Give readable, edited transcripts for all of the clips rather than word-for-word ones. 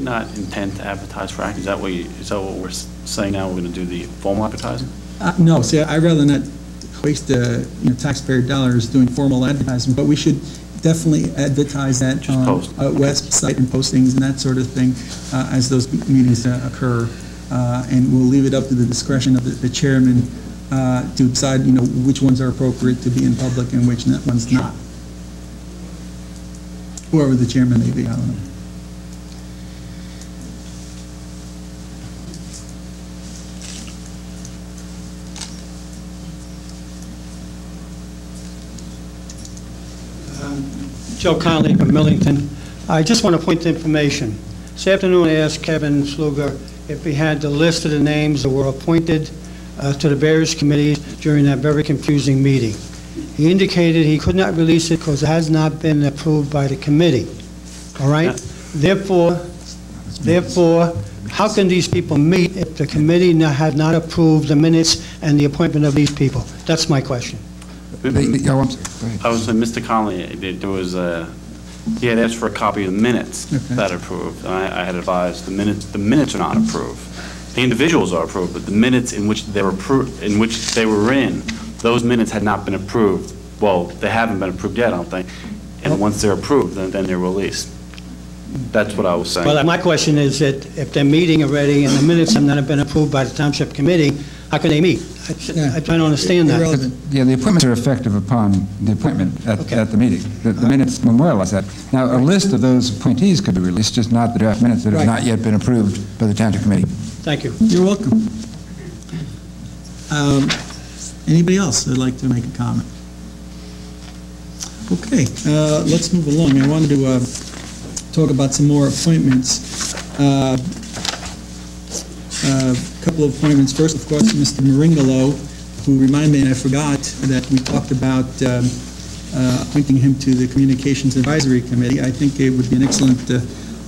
not intend to advertise for act? Is that what we're saying now? We're going to do the formal advertising? No, see, I'd rather not waste taxpayer dollars doing formal advertising, but we should definitely advertise that Just on post. a website and postings and that sort of thing as those meetings occur. And we'll leave it up to the discretion of the chairman to decide, which ones are appropriate to be in public and which ones not. Whoever the chairman may be, I don't know. Joe Conley from Millington. I just want to point to information. This afternoon I asked Kevin Sluger if he had the list of the names that were appointed to the various committees during that very confusing meeting. He indicated he could not release it because it has not been approved by the committee. All right? Therefore, how can these people meet if the committee has not approved the minutes and the appointment of these people? That's my question. I was saying, Mr. Conley, there was he had asked for a copy of the minutes that are approved. I had advised the minutes are not approved. The individuals are approved, but the minutes in which they were in, those minutes had not been approved. Well, they haven't been approved yet, I don't think. And once they're approved, then they're released. That's what I was saying. Well, my question is that if they're meeting already and the minutes have not been approved by the Township Committee, how can they meet? I try to understand that. Irrelevant. Yeah, the appointments are effective upon the appointment at the meeting. The minutes memorialize that. Now, a list of those appointees could be released, just not the draft minutes that have not yet been approved by the Township Committee. Thank you. You're welcome. Anybody else would like to make a comment? Okay, let's move along. I wanted to talk about some more appointments. A couple of appointments. First, of course, Mr. Maringolo, who reminded me, and I forgot, that we talked about appointing him to the Communications Advisory Committee. I think it would be an excellent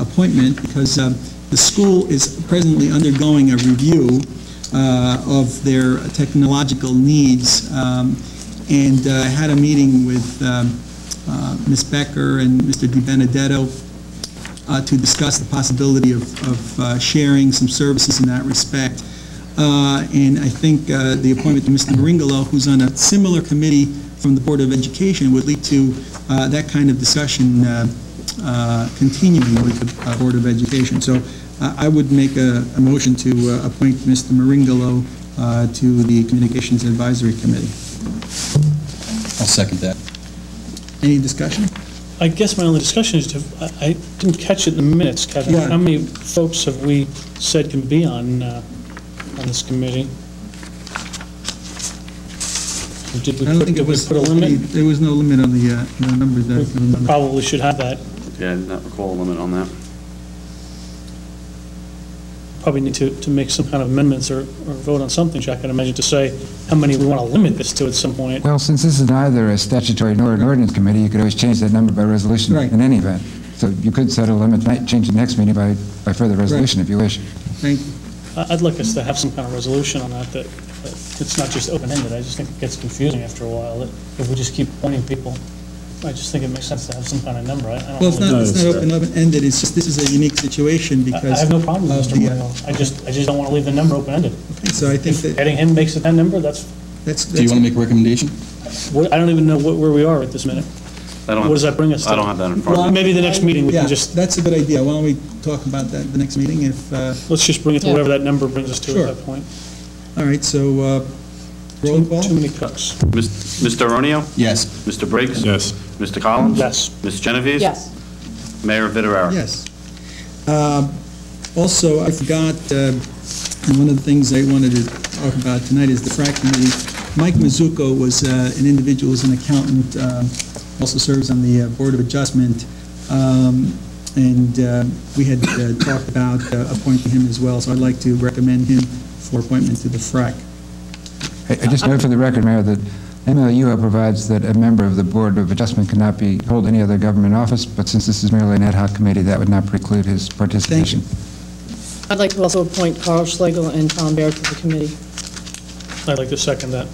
appointment because the school is presently undergoing a review of their technological needs, and I had a meeting with Ms. Becker and Mr. DiBenedetto to discuss the possibility of sharing some services in that respect. And I think the appointment to Mr. Maringolo, who's on a similar committee from the Board of Education, would lead to that kind of discussion continuing with the Board of Education. So I would make a motion to appoint Mr. Maringolo to the Communications Advisory Committee. I'll second that. Any discussion? I guess my only discussion is I didn't catch it in the minutes, Kevin. Yeah. How many folks have we said can be on this committee? Or did we I don't think did we put a limit? There was no limit on the numbers there. We probably should have that. Yeah, I did not recall a limit on that. Probably need to make some kind of amendments or vote on something, Jack, I'd imagine, to say how many we want to limit this to at some point. Well, since this is neither a statutory nor an ordinance committee, you could always change that number by resolution in any event. So you could set a limit tonight, change the next meeting by further resolution if you wish. Thank you. I'd like us to have some kind of resolution on that it's not just open-ended. I just think it gets confusing after a while. That if we just keep appointing people, I just think it makes sense to have some kind of number. Well, it's not open-ended. It's just this is a unique situation because I have no problem with Mr. Maringolo. I just don't want to leave the number open-ended. Okay, so I think that Adding him makes it that number. That's. Do you want to make a recommendation? I don't even know where we are at this minute. What does that bring us to? I don't have that in front of me. Maybe the next meeting we can just. That's a good idea. Why don't we talk about that the next meeting? Let's just bring it to whatever that number brings us to at that point. All right. So roll call. Too many cooks. Mr. Aronio? Yes. Mr. Briggs? Yes. Mr. Collins? Yes. Ms. Genovese? Yes. Mayor Vitarara? Yes. Also, I forgot, and one of the things I wanted to talk about tonight is the FRAC committee. Mike Mizuko was an individual, who's an accountant, also serves on the Board of Adjustment, and we had talked about appointing him as well, so I'd like to recommend him for appointment to the FRAC. I just note for the record, Mayor, that MLUO provides that a member of the Board of Adjustment cannot hold any other government office, but since this is merely an ad hoc committee, that would not preclude his participation. I'd like to also appoint Carl Schlegel and Tom Baer to the committee. I'd like to second that.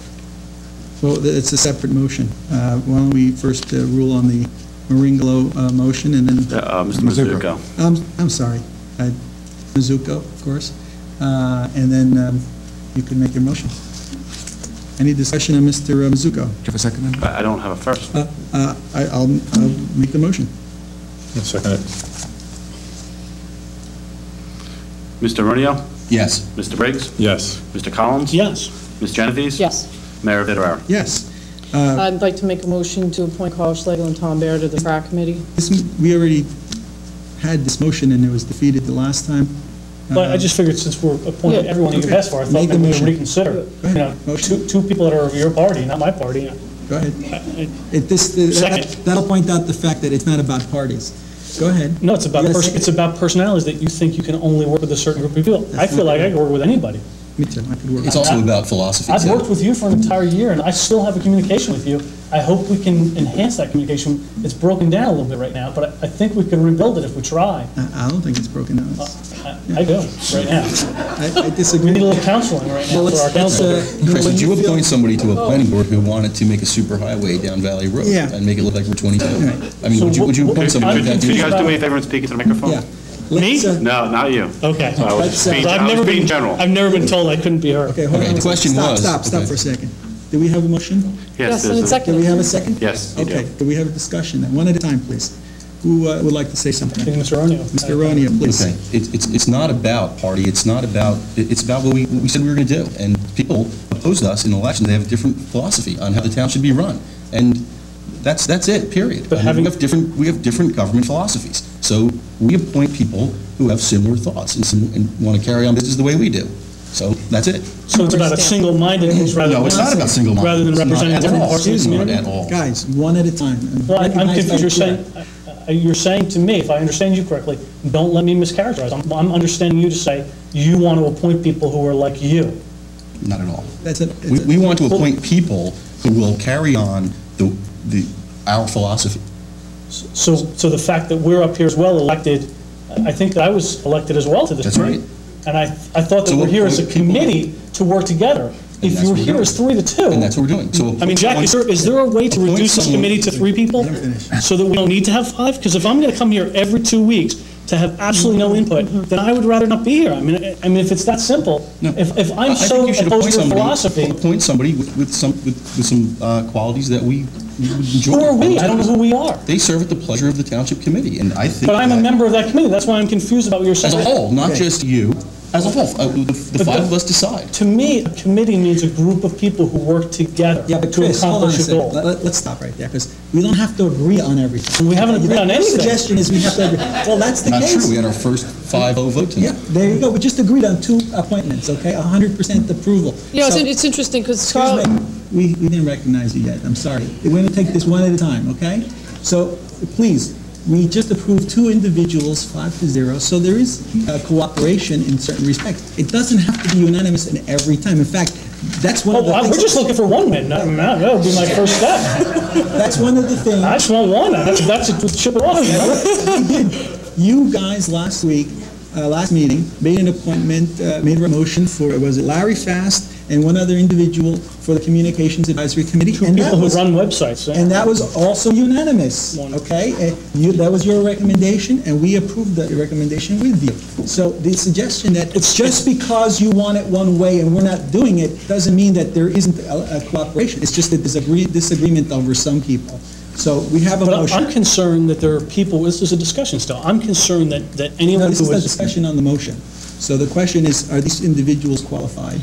Well, it's a separate motion. Why don't we first rule on the Maringolo motion, and then... Mr. Mizuko. I'm sorry. Mizuko, of course, and then you can make your motion. Any discussion on Mr. Mizuko? Do you have a second? Then? I don't have a first. I'll make the motion. Second it. Mr. Aronio? Yes. Mr. Briggs? Yes. Mr. Collins? Yes. Ms. Genovese? Yes. Mayor Vitarara? Yes. I'd like to make a motion to appoint Carl Schlegel and Tom Baer to the TRAC committee. We already had this motion, and it was defeated the last time. But I just figured since we're appointing Yeah. everyone you've Okay. asked for, I thought Make the maybe we motion. would reconsider. Go You ahead. know, Motion. two people that are of your party, not my party. Go ahead. Second. That'll point out the fact that it's not about parties. Go ahead. No, it's about You got a second? it's about personalities that you think you can only work with a certain group of people. I feel like I can work with anybody. Me too, I could work. It's also about philosophy, I've too. worked with you for an entire year, and I still have a communication with you. I hope we can enhance that communication. It's broken down a little bit right now, but I think we can rebuild it if we try. I don't think it's broken down. I do, right now. I disagree. We need a little counseling right now Well, for our council. Chris, when did you feel- appoint somebody to a planning board who wanted to make a superhighway down Valley Road? Yeah. And make it look like Route 22? I mean, So would you what- appoint somebody I'm like that? Could you confused guys do me a about- favor and speak into the microphone? Yeah. Me? Let's, No, not you. Okay. I was Let's, being, I've I was never being been general. I've never been told I couldn't be heard. Okay, hold Okay, on. the question was- Stop okay. for a second. Do we have a motion? Yes, and there's it's a- Do we second. have a second? Yes, you do. Okay, do we have a discussion then? One at a time, please. Who would like to say I something? think Mr. Ronio. Mr. Aronia, please. Okay, it's not about party, it's not about, it's about what we said we were going to do. And people opposed us in the election, they have a different philosophy on how the town should be run. And that's it, period. But I mean, having- we have different government philosophies. So we appoint people who have similar thoughts and want to carry on business the way we do. So that's it. So it's about a single-mindedness rather than... No, it's not about single-mindedness. Rather than It's not representing at different all. parts of the It's not community? at all. Guys, one at a time. Well, I'm Recognize confused. that You're saying to me, if I understand you correctly, don't let me mischaracterize. I'm understanding you to say you want to appoint people who are like you. Not at all. That's it. We want to appoint people who will carry on our philosophy. So the fact that we're up here as well elected, I think that I was elected as well to this That's committee. right. And I thought that So we're here as a people- committee to work together. If that's you're what we're here doing. as 3-2. And that's what we're doing. So I mean, Jack, is there a way to appoint reduce this someone- committee to 3 people? So that we don't need to have 5? Because if I'm going to come here every 2 weeks to have absolutely no input, then I would rather not be here. I mean, if it's that simple, No. if I I'm think so you should opposed appoint to your somebody- philosophy, Appoint somebody with some qualities that we would enjoy. who are we? I don't know who we are. They serve at the pleasure of the township committee, and I think But I'm a that- member of that committee. That's why I'm confused about what you're saying. As a whole, not Okay. just you, as a whole. The 5 of us decide. To me, a committee means a group of people who work together Yeah, but to Chris, hold on a accomplish a second. goal. Let's stop right there, because we don't have to agree on everything. We haven't agreed on Your anything. suggestion is we have to agree. Well, that's the Not case. true, we had our first 5-0 vote Yeah, tonight. there you go. We just agreed on 2 appointments, okay? 100% approval. You know, So- it's interesting because Carl, Excuse me, we didn't recognize you yet, I'm sorry. We're going to take this one at a time, okay? So, please, we just approved 2 individuals, 5-0, so there is cooperation in certain respects. It doesn't have to be unanimous in every time. In fact, that's one of the Well, things... we're just looking for one win. That would be my first step. That's one of the things... I just want one. That's a chip it off. You know? You guys last week, last meeting, made an appointment, made a motion for, was it Larry Fast and one other individual for the Communications Advisory Committee? And that People who was- run websites. And that was also unanimous, Wonderful. okay? That was your recommendation, and we approved that recommendation with you. So the suggestion that it's just because you want it one way and we're not doing it, doesn't mean that there isn't a cooperation. It's just a disagreement over some people. So we have a But I'm motion. concerned that there are people, this is a discussion still, I'm concerned that No, anyone this who is a is... discussion on the motion. So the question is, are these individuals qualified?